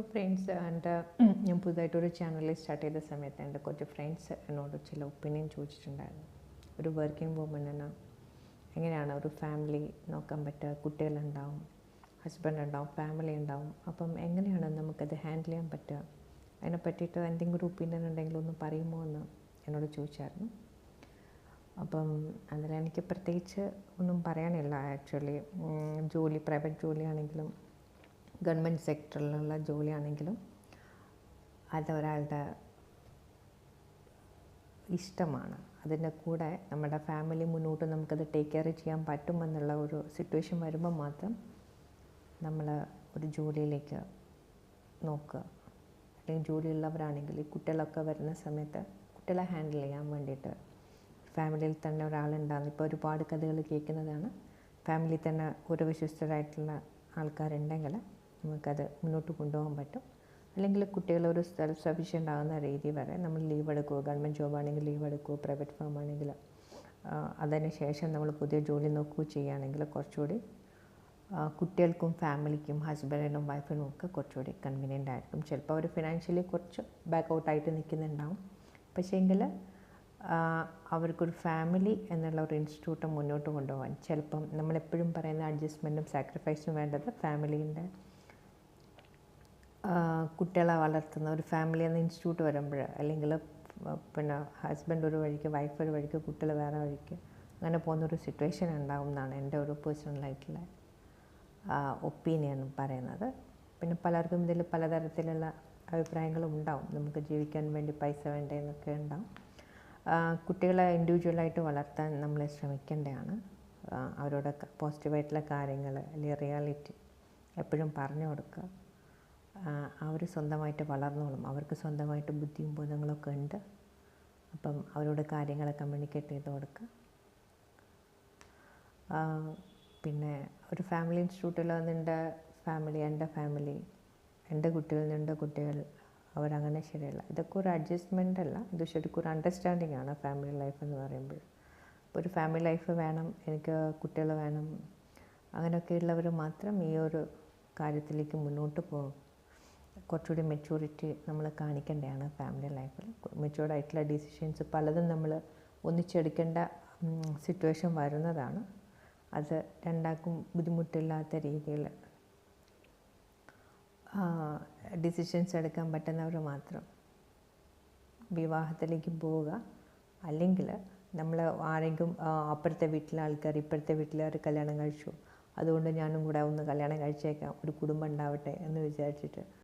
Friends എൻ്റെ ഞാൻ പുതുതായിട്ടൊരു channel start ചെയ്ത സമയത്ത് എൻ്റെ കുറച്ച് ഫ്രണ്ട്സ് എന്നോട് ചില ഒപ്പീനിയൻ ചോദിച്ചിട്ടുണ്ടായിരുന്നു. ഒരു വർക്കിംഗ് വുമണിന് എങ്ങനെയാണ് ഒരു ഫാമിലി നോക്കാൻ പറ്റുക, കുട്ടികളുണ്ടാവും, ഹസ്ബൻഡ് ഉണ്ടാവും, ഫാമിലി ഉണ്ടാവും. അപ്പം എങ്ങനെയാണ് നമുക്കത് ഹാൻഡിൽ ചെയ്യാൻ പറ്റുക, അതിനെ പറ്റിയിട്ട് എന്തെങ്കിലും ഒരു ഒപ്പീനിയൻ ഉണ്ടെങ്കിൽ ഒന്ന് പറയുമോ എന്ന് എന്നോട് ചോദിച്ചായിരുന്നു. അപ്പം അതിലെനിക്ക് പ്രത്യേകിച്ച് ഒന്നും പറയാനില്ല. ആക്ച്വലി പ്രൈവറ്റ് ജോലിയാണെങ്കിലും ഗവൺമെൻറ് സെക്ടറിലുള്ള ജോലിയാണെങ്കിലും അതൊരാളുടെ ഇഷ്ടമാണ്. അതിൻ്റെ കൂടെ നമ്മുടെ ഫാമിലി മുന്നോട്ട് നമുക്കത് ടേക്ക് കെയർ ചെയ്യാൻ പറ്റുമെന്നുള്ള ഒരു സിറ്റുവേഷൻ വരുമ്പോൾ മാത്രം നമ്മൾ ഒരു ജോലിയിലേക്ക് നോക്കുക. അല്ലെങ്കിൽ ജോലിയുള്ളവരാണെങ്കിൽ ഈ കുട്ടികളൊക്കെ വരുന്ന സമയത്ത് കുട്ടികളെ ഹാൻഡിൽ ചെയ്യാൻ വേണ്ടിയിട്ട് ഫാമിലിയിൽ തന്നെ ഒരാളുണ്ടാകും. ഇപ്പോൾ ഒരുപാട് കഥകൾ കേൾക്കുന്നതാണ്. ഫാമിലിയിൽ തന്നെ ഒരു വിശ്വസ്തരായിട്ടുള്ള ആൾക്കാരുണ്ടെങ്കിൽ നമുക്കത് മുന്നോട്ട് കൊണ്ടുപോകാൻ പറ്റും. അല്ലെങ്കിൽ കുട്ടികൾ ഒരു സെൽഫ് സഫീഷ്യൻ്റ് ആകുന്ന രീതി വരെ നമ്മൾ ലീവ് എടുക്കുക. ഗവൺമെൻറ് ജോബാണെങ്കിൽ ലീവ് എടുക്കുക, പ്രൈവറ്റ് ഫേം ആണെങ്കിൽ അതിന് ശേഷം നമ്മൾ പുതിയ ജോലി നോക്കുകയോ ചെയ്യുകയാണെങ്കിൽ കുറച്ചുകൂടി കുട്ടികൾക്കും ഫാമിലിക്കും ഹസ്ബൻഡിനും വൈഫിനും ഒക്കെ കുറച്ചുകൂടി കൺവീനിയൻ്റ് ആയിരിക്കും. ചിലപ്പോൾ അവർ ഫിനാൻഷ്യലി കുറച്ച് ബാക്കൗട്ടായിട്ട് നിൽക്കുന്നുണ്ടാവും. പക്ഷേങ്കിൽ അവർക്കൊരു ഫാമിലി എന്നുള്ള ഒരു ഇൻസ്റ്റിറ്റ്യൂട്ട് മുന്നോട്ട് കൊണ്ടുപോകാൻ ചിലപ്പം നമ്മളെപ്പോഴും പറയുന്ന അഡ്ജസ്റ്റ്മെൻറ്റും സാക്രിഫൈസും വേണ്ടത് ഫാമിലീൻ്റെ കുട്ടികളെ വളർത്തുന്ന ഒരു ഫാമിലി എന്ന ഇൻസ്റ്റിറ്റ്യൂട്ട് വരുമ്പോൾ, അല്ലെങ്കിൽ പിന്നെ ഹസ്ബൻഡ് ഒരു വഴിക്ക് വൈഫ് ഒരു വഴിക്ക് കുട്ടികൾ വേറെ വഴിക്ക് അങ്ങനെ പോകുന്നൊരു സിറ്റുവേഷൻ ഉണ്ടാവും എന്നാണ് എൻ്റെ ഒരു പേഴ്സണലായിട്ടുള്ള ഒപ്പീനിയൻ പറയുന്നത്. പിന്നെ പലർക്കും ഇതിൽ പലതരത്തിലുള്ള അഭിപ്രായങ്ങളും ഉണ്ടാവും. നമുക്ക് ജീവിക്കാൻ വേണ്ടി പൈസ വേണ്ടതെന്നൊക്കെ ഉണ്ടാവും. കുട്ടികളെ ഇൻഡിവിജ്വലായിട്ട് വളർത്താൻ നമ്മൾ ശ്രമിക്കേണ്ടതാണ്. അവരോട് പോസിറ്റീവായിട്ടുള്ള കാര്യങ്ങൾ അല്ലെങ്കിൽ റിയാലിറ്റി എപ്പോഴും പറഞ്ഞു കൊടുക്കുക. അവർ സ്വന്തമായിട്ട് വളർന്നോളും. അവർക്ക് സ്വന്തമായിട്ട് ബുദ്ധിയും ബോധങ്ങളൊക്കെ ഉണ്ട്. അപ്പം അവരോട് കാര്യങ്ങൾ കമ്മ്യൂണിക്കേറ്റ് ചെയ്ത് കൊടുക്കുക. പിന്നെ ഒരു ഫാമിലി ഇൻസ്റ്റിറ്റ്യൂട്ടിൽ നിൻ്റെ ഫാമിലി, എൻ്റെ ഫാമിലി, എൻ്റെ കുട്ടികൾ, നിൻ്റെ കുട്ടികൾ, അവരങ്ങനെ ശരിയല്ല. ഇതൊക്കെ ഒരു അഡ്ജസ്റ്റ്മെൻ്റ് അല്ല, ഇത് ശരിക്കും ഒരു അണ്ടർസ്റ്റാൻഡിങ് ആണ് ഫാമിലി ലൈഫ് എന്ന് പറയുമ്പോൾ. ഒരു ഫാമിലി ലൈഫ് വേണം, എനിക്ക് കുട്ടികൾ വേണം, അങ്ങനെയൊക്കെയുള്ളവർ മാത്രം ഈ ഒരു കാര്യത്തിലേക്ക് മുന്നോട്ട് പോകും. കുറച്ചുകൂടി മെച്യൂരിറ്റി നമ്മൾ കാണിക്കേണ്ടതാണ് ഫാമിലി ലൈഫിൽ. മെച്യൂർഡായിട്ടുള്ള ഡിസിഷൻസ് പലതും നമ്മൾ ഒന്നിച്ചെടുക്കേണ്ട സിറ്റുവേഷൻ വരുന്നതാണ്. അത് രണ്ടാൾക്കും ബുദ്ധിമുട്ടില്ലാത്ത രീതിയിൽ ഡിസിഷൻസ് എടുക്കാൻ പറ്റുന്നവർ മാത്രം വിവാഹത്തിലേക്ക് പോവുക. അല്ലെങ്കിൽ നമ്മൾ ആരെങ്കിലും അപ്പുറത്തെ വീട്ടിലെ ആൾക്കാർ ഇപ്പോഴത്തെ വീട്ടിലാർ കല്യാണം കഴിച്ചു, അതുകൊണ്ട് ഞാനും കൂടെ ഒന്ന് കല്യാണം കഴിച്ചേക്കാം, ഒരു കുടുംബം ഉണ്ടാവട്ടെ എന്ന് വിചാരിച്ചിട്ട്